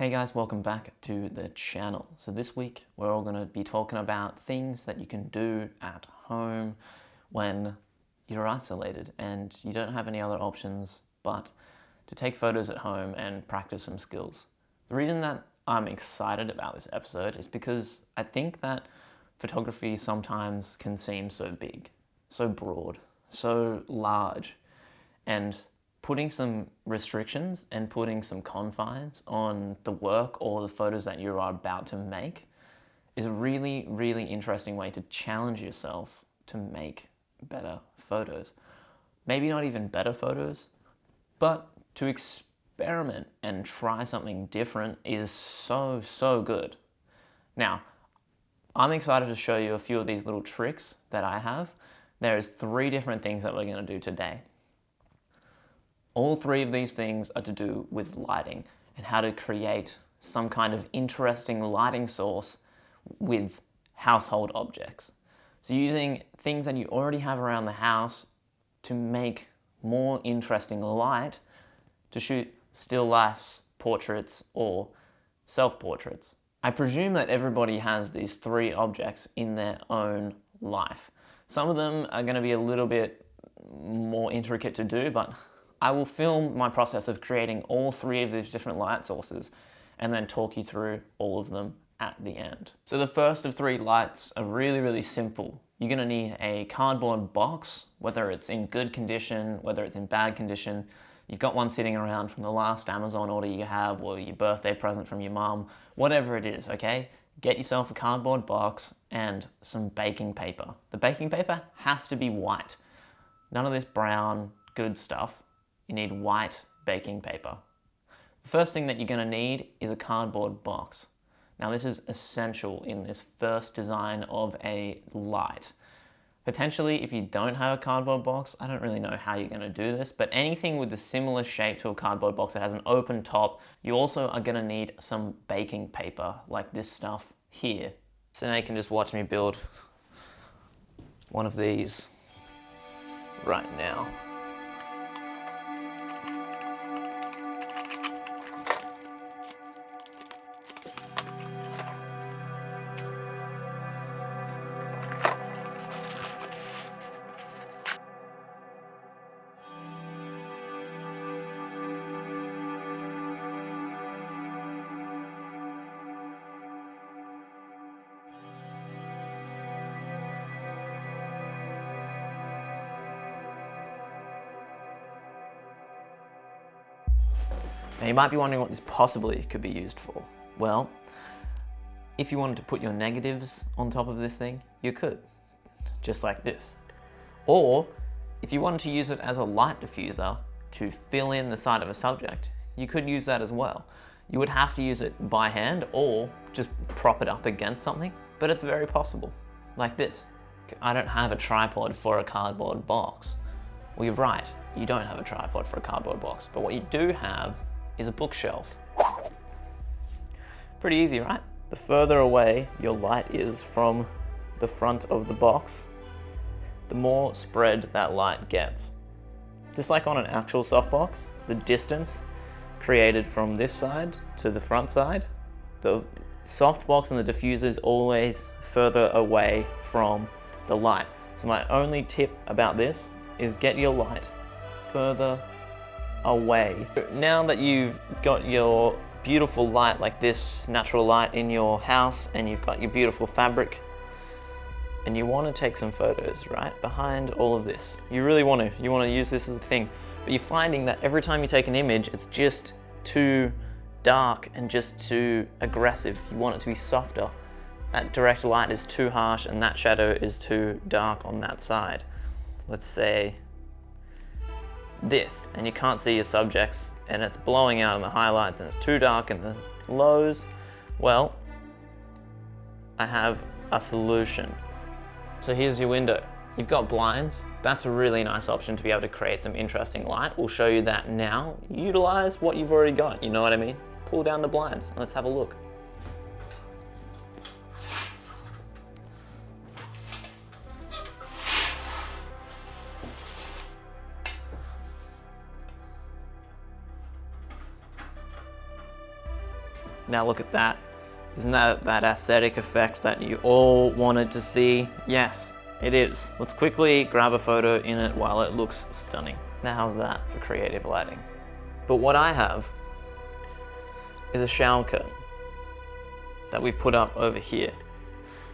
Hey guys, welcome back to the channel. So this week we're all going to be talking about things that you can do at home when you're isolated and you don't have any other options but to take photos at home and practice some skills. The reason that I'm excited about this episode is because I think that photography sometimes can seem so big, so broad, so large, and putting some restrictions and putting some confines on the work or the photos that you are about to make is a really, really interesting way to challenge yourself to make better photos. Maybe not even better photos, but to experiment and try something different is so good. Now, I'm excited to show you a few of these little tricks that I have. There's 3 different things that we're going to do today. All 3 of these things are to do with lighting and how to create some kind of interesting lighting source with household objects. So using things that you already have around the house to make more interesting light to shoot still lifes, portraits, or self-portraits. I presume that everybody has these 3 objects in their own life. Some of them are going to be a little bit more intricate to do, but I will film my process of creating all 3 of these different light sources and then talk you through all of them at the end. So the first of 3 lights are really simple. You're going to need a cardboard box, whether it's in good condition, whether it's in bad condition. You've got one sitting around from the last Amazon order you have or your birthday present from your mum, whatever it is, okay? Get yourself a cardboard box and some baking paper. The baking paper has to be white. None of this brown good stuff. You need white baking paper. The first thing that you're going to need is a cardboard box. Now this is essential in this first design of a light. Potentially, if you don't have a cardboard box, I don't really know how you're going to do this, but anything with a similar shape to a cardboard box that has an open top, you also are going to need some baking paper, like this stuff here. So now you can just watch me build one of these right now. Now you might be wondering what this possibly could be used for. Well, if you wanted to put your negatives on top of this thing, you could, just like this. Or, if you wanted to use it as a light diffuser to fill in the side of a subject, you could use that as well. You would have to use it by hand or just prop it up against something, but it's very possible, like this. I don't have a tripod for a cardboard box. Well, you're right, you don't have a tripod for a cardboard box, but what you do have is a bookshelf. Pretty easy, right? The further away your light is from the front of the box, the more spread that light gets. Just like on an actual softbox, the distance created from this side to the front side, the softbox and the diffuser is always further away from the light. So my only tip about this is get your light further away. Now that you've got your beautiful light like this, natural light in your house, and you've got your beautiful fabric, and you want to take some photos, right? Behind all of this. You really want to. You want to use this as a thing. But you're finding that every time you take an image, it's just too dark and just too aggressive. You want it to be softer. That direct light is too harsh and that shadow is too dark on that side. Let's say this, and you can't see your subjects and it's blowing out in the highlights and it's too dark in the lows. Well, I have a solution. So here's your window. You've got blinds. That's a really nice option to be able to create some interesting light. We'll show you that now. Utilize what you've already got, you know what I mean? Pull down the blinds and let's have a look. Now look at that. Isn't that that aesthetic effect that you all wanted to see? Yes, it is. Let's quickly grab a photo in it while it looks stunning. Now how's that for creative lighting? But what I have is a shower curtain that we've put up over here.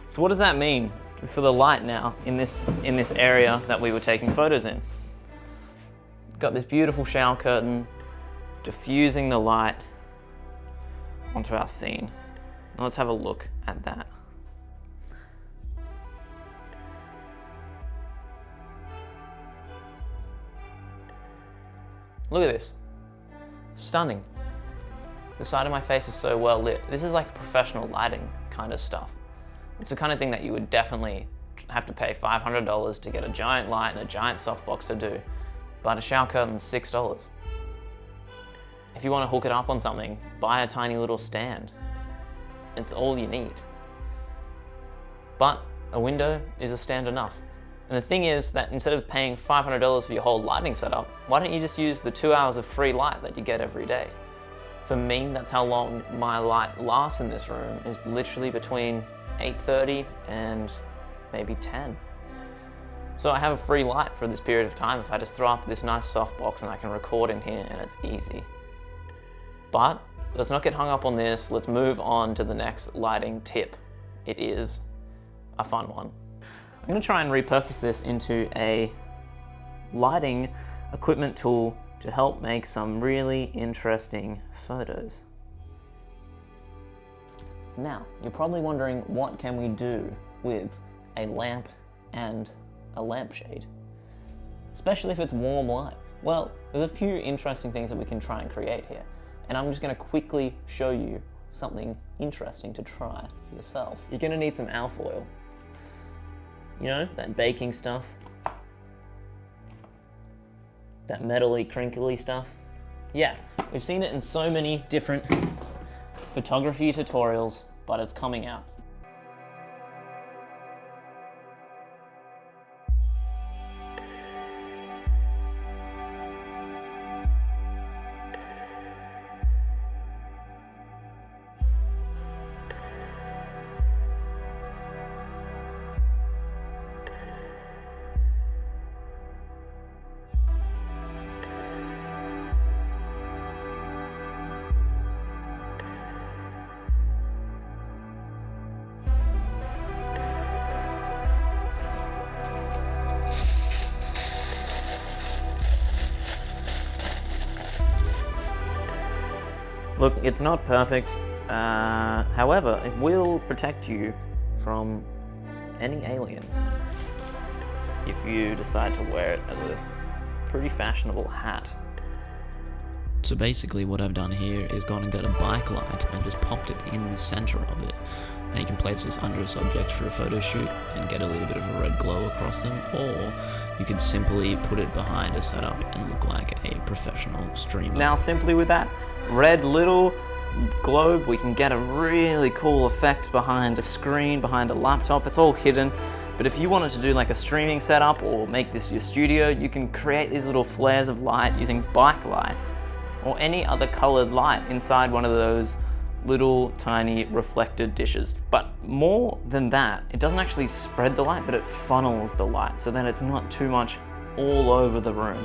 So what does that mean for the light now in this area that we were taking photos in? Got this beautiful shower curtain diffusing the light onto our scene. Now let's have a look at that. Look at this. Stunning. The side of my face is so well lit. This is like professional lighting kind of stuff. It's the kind of thing that you would definitely have to pay $500 to get a giant light and a giant softbox to do. But a shower curtain's $6. If you want to hook it up on something, buy a tiny little stand. It's all you need. But a window is a stand enough. And the thing is that instead of paying $500 for your whole lighting setup, why don't you just use the 2 hours of free light that you get every day? For me, that's how long my light lasts in this room, is literally between 8:30 and maybe 10. So I have a free light for this period of time if I just throw up this nice softbox and I can record in here and it's easy. But let's not get hung up on this. Let's move on to the next lighting tip. It is a fun one. I'm going to try and repurpose this into a lighting equipment tool to help make some really interesting photos. Now, you're probably wondering, what can we do with a lamp and a lampshade? Especially if it's warm light. Well, there's a few interesting things that we can try and create here. And I'm just going to quickly show you something interesting to try for yourself. You're going to need some alfoil. You know, that baking stuff. That metally, crinkly stuff. Yeah, we've seen it in so many different photography tutorials, but it's coming out. Look, it's not perfect, however, it will protect you from any aliens if you decide to wear it as a pretty fashionable hat. So basically what I've done here is gone and got a bike light and just popped it in the center of it. Now you can place this under a subject for a photo shoot and get a little bit of a red glow across them, or you could simply put it behind a setup and look like a professional streamer. Now simply with that red little globe, we can get a really cool effect behind a screen, behind a laptop. It's all hidden. But if you wanted to do like a streaming setup or make this your studio, you can create these little flares of light using bike lights or any other colored light inside one of those little tiny reflected dishes. But more than that, it doesn't actually spread the light, but it funnels the light, so then it's not too much all over the room.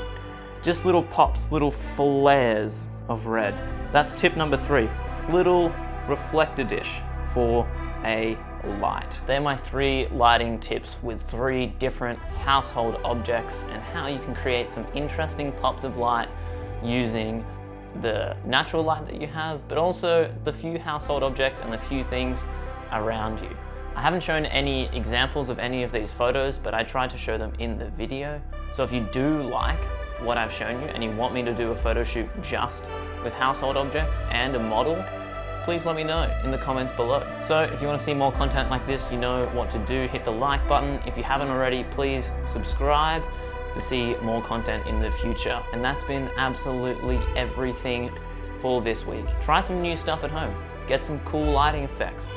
Just little pops, little flares of red. That's tip number 3. Little reflector dish for a light. They're my 3 lighting tips with 3 different household objects and how you can create some interesting pops of light using the natural light that you have, but also the few household objects and the few things around you. I haven't shown any examples of any of these photos, but I tried to show them in the video. So if you do like what I've shown you and you want me to do a photo shoot just with household objects and a model, please let me know in the comments below. So if you want to see more content like this, you know what to do. Hit the like button. If you haven't already, please subscribe to see more content in the future. And that's been absolutely everything for this week. Try some new stuff at home. Get some cool lighting effects.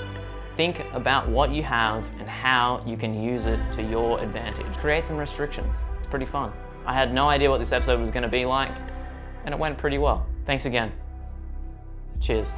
Think about what you have and how you can use it to your advantage. Create some restrictions. It's pretty fun. I had no idea what this episode was going to be like, and it went pretty well. Thanks again. Cheers.